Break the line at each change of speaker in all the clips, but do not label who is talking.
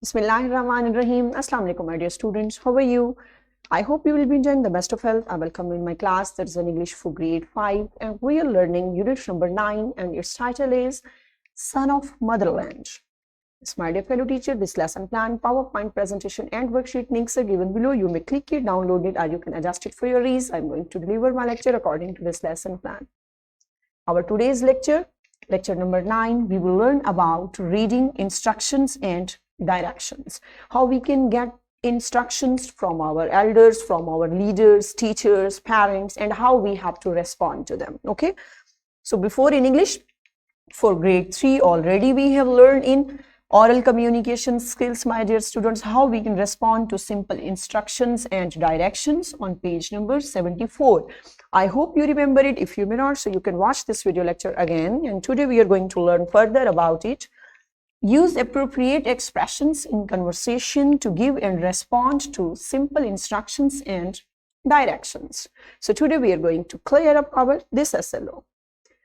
Bismillahirrahmanirrahim. Assalamu alaikum, my dear students. How are you? I hope you will be enjoying the best of health. I welcome you in my class. That's an English for grade 5, and we are learning unit number 9, and its title is Son of Motherland. Yes, my dear fellow teacher, this lesson plan, PowerPoint presentation, and worksheet links are given below. You may click it, download it, or you can adjust it for your ease. I'm going to deliver my lecture according to this lesson plan. Our today's lecture number 9, we will learn about reading instructions and directions. How we can get instructions from our elders, from our leaders, teachers, parents, and how we have to respond to them. Okay, so before in English for grade 3 already we have learned in oral communication skills, my dear students, how we can respond to simple instructions and directions on page number 74. I hope you remember it. If you may not, so you can watch this video lecture again, and today we are going to learn further about it. Use appropriate expressions in conversation to give and respond to simple instructions and directions. So today we are going to clear up this SLO.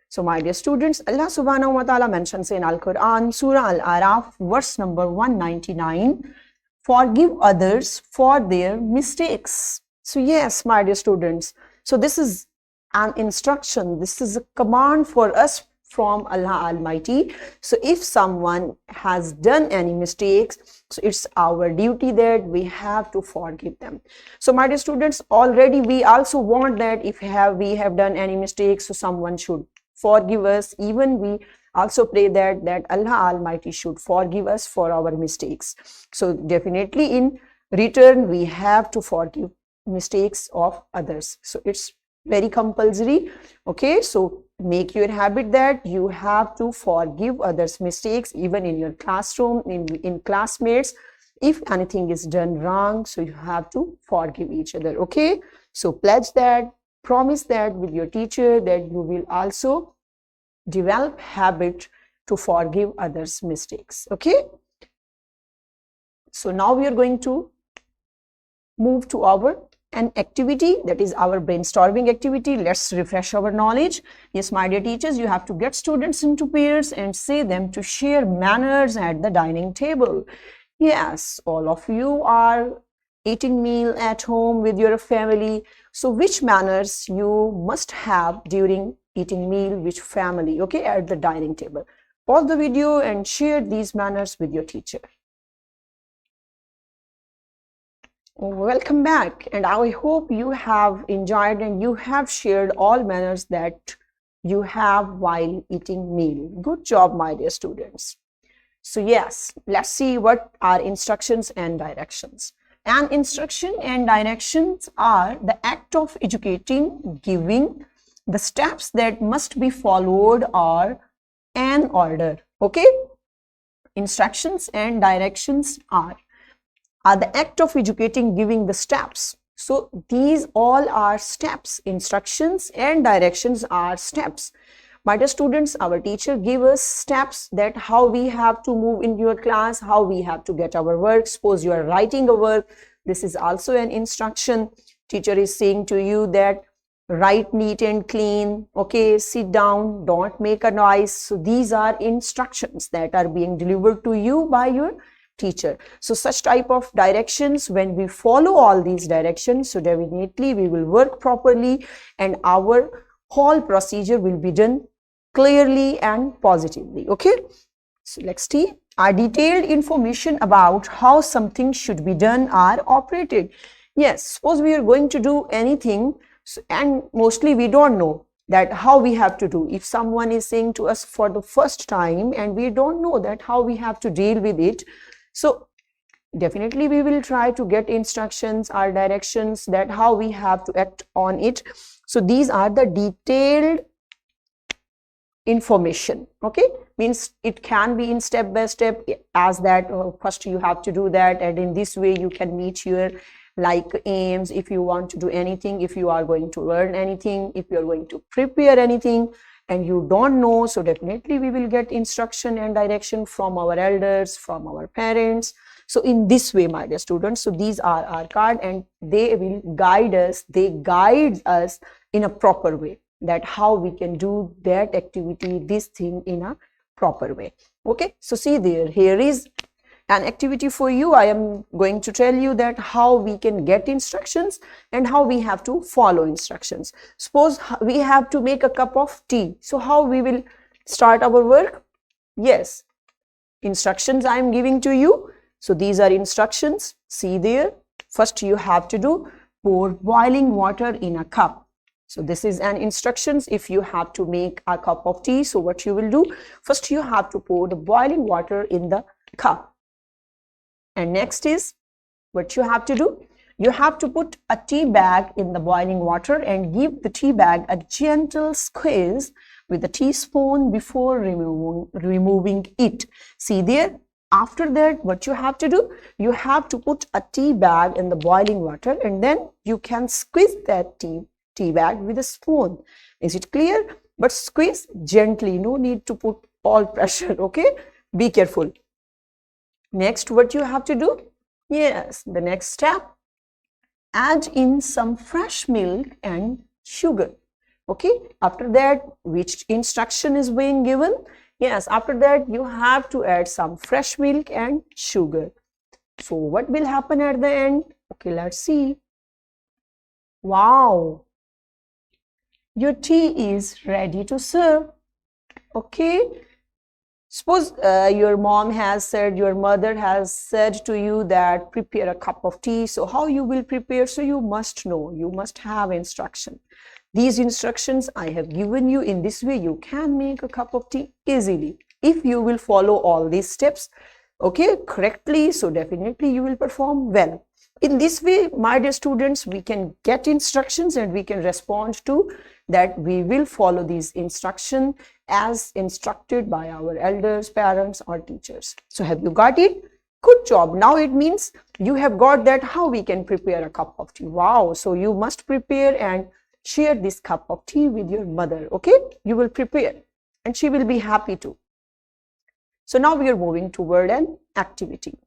So my dear students, Allah subhanahu wa ta'ala mentions in Al-Quran, Surah Al-Araf, verse number 199, forgive others for their mistakes. So yes, my dear students, so this is an instruction, this is a command for us from Allah Almighty. So if someone has done any mistakes, so it's our duty that we have to forgive them. So my dear students, already we also want that if we have done any mistakes, so someone should forgive us. Even we also pray that Allah Almighty should forgive us for our mistakes. So definitely in return we have to forgive mistakes of others. So it's very compulsory. Okay, so make your habit that you have to forgive others' mistakes, even in your classroom, in classmates. If anything is done wrong, so you have to forgive each other. Okay, so pledge that, promise that with your teacher that you will also develop habit to forgive others' mistakes. Okay, so now we are going to move to an activity, that is our brainstorming activity. Let's refresh our knowledge. Yes, my dear teachers, you have to get students into pairs and say them to share manners at the dining table. Yes, all of you are eating meal at home with your family. So which manners you must have during eating meal, which family, okay, at the dining table. Pause the video and share these manners with your teacher. Welcome back, and I hope you have enjoyed and you have shared all manners that you have while eating meal. Good job, my dear students. So yes, let's see what are instructions and directions. And instruction and directions are the act of educating, giving the steps that must be followed or an order. Okay, instructions and directions are the act of educating, giving the steps. So these all are steps. Instructions and directions are steps. My dear students, our teacher gave us steps that how we have to move in your class, how we have to get our work. Suppose you are writing a work, this is also an instruction. Teacher is saying to you that write neat and clean, okay, sit down, don't make a noise. So these are instructions that are being delivered to you by your teacher. So such type of directions, when we follow all these directions, so definitely we will work properly and our whole procedure will be done clearly and positively. Okay, so let's see. Our detailed information about how something should be done are operated. Yes, suppose we are going to do anything, so, and mostly we don't know that how we have to do. If someone is saying to us for the first time and we don't know that how we have to deal with it, so definitely we will try to get instructions or directions that how we have to act on it. So these are the detailed information. Okay, means it can be in step by step, as that first you have to do that, and in this way you can meet your like aims. If you want to do anything, if you are going to learn anything, if you are going to prepare anything and you don't know, so definitely we will get instruction and direction from our elders, from our parents. So in this way, my dear students, so these are our card and they will guide us, they guide us in a proper way, that how we can do that activity, this thing in a proper way. Okay, so see there, here is an activity for you. I am going to tell you that how we can get instructions and how we have to follow instructions. Suppose we have to make a cup of tea. So how we will start our work? Yes, instructions I am giving to you. So these are instructions. See there. First you have to do pour boiling water in a cup. So this is an instructions if you have to make a cup of tea. So what you will do? First you have to pour the boiling water in the cup. And next is what you have to do. You have to put a tea bag in the boiling water and give the tea bag a gentle squeeze with a teaspoon before removing it. See there. After that, what you have to do? You have to put a tea bag in the boiling water and then you can squeeze that tea bag with a spoon. Is it clear? But squeeze gently. No need to put all pressure. Okay. Be careful. Next, what you have to do? Yes, the next step. Add in some fresh milk and sugar. Okay. After that, which instruction is being given? Yes, after that, you have to add some fresh milk and sugar. So what will happen at the end? Okay, let's see. Wow. Your tea is ready to serve. Okay. Suppose your mom has said, your mother has said to you that prepare a cup of tea. So how you will prepare? So you must know, you must have instruction. These instructions I have given you. In this way, you can make a cup of tea easily. If you will follow all these steps, okay, correctly, so definitely you will perform well. In this way, my dear students, we can get instructions and we can respond to that. We will follow these instructions as instructed by our elders, parents or teachers. So have you got it? Good job. Now it means you have got that how we can prepare a cup of tea. Wow. So you must prepare and share this cup of tea with your mother. Okay. You will prepare and she will be happy too. So now we are moving toward an activity.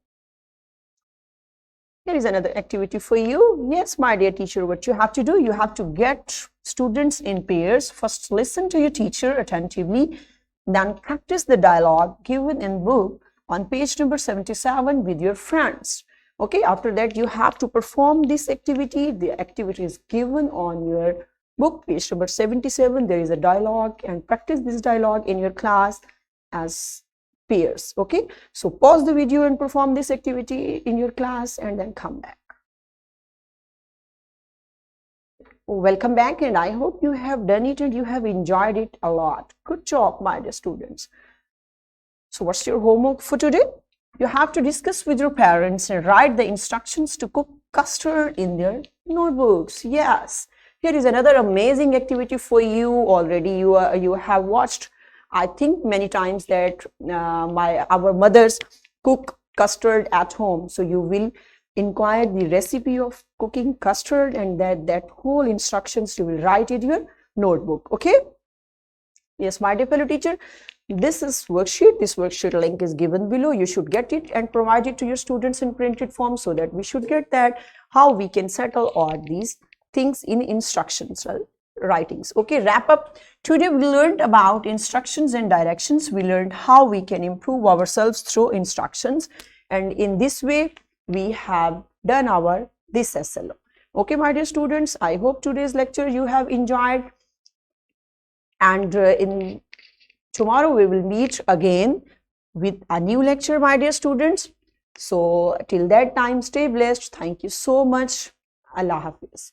Here is another activity for you. Yes, my dear teacher, what you have to do, you have to get students in pairs. First, listen to your teacher attentively, then practice the dialogue given in book on page number 77 with your friends. Okay, after that, you have to perform this activity. The activity is given on your book, page number 77. There is a dialogue and practice this dialogue in your class as pairs. Okay, so pause the video and perform this activity in your class and then come back. Welcome back, and I hope you have done it and you have enjoyed it a lot. Good job, my dear students. So what's your homework for today? You have to discuss with your parents and write the instructions to cook custard in their notebooks. Yes, here is another amazing activity for you. Already you have watched, I think, many times that our mothers cook custard at home. So you will inquire the recipe of cooking custard and that whole instructions you will write in your notebook. Okay. Yes, my dear fellow teacher, this is worksheet. This worksheet link is given below. You should get it and provide it to your students in printed form so that we should get that how we can settle all these things in instructions writings. Okay, wrap up. Today we learned about instructions and directions. We learned how we can improve ourselves through instructions, and in this way we have done our this SLO. Okay, my dear students, I hope today's lecture you have enjoyed, and in tomorrow we will meet again with a new lecture, my dear students. So till that time, stay blessed. Thank you so much. Allah Hafiz.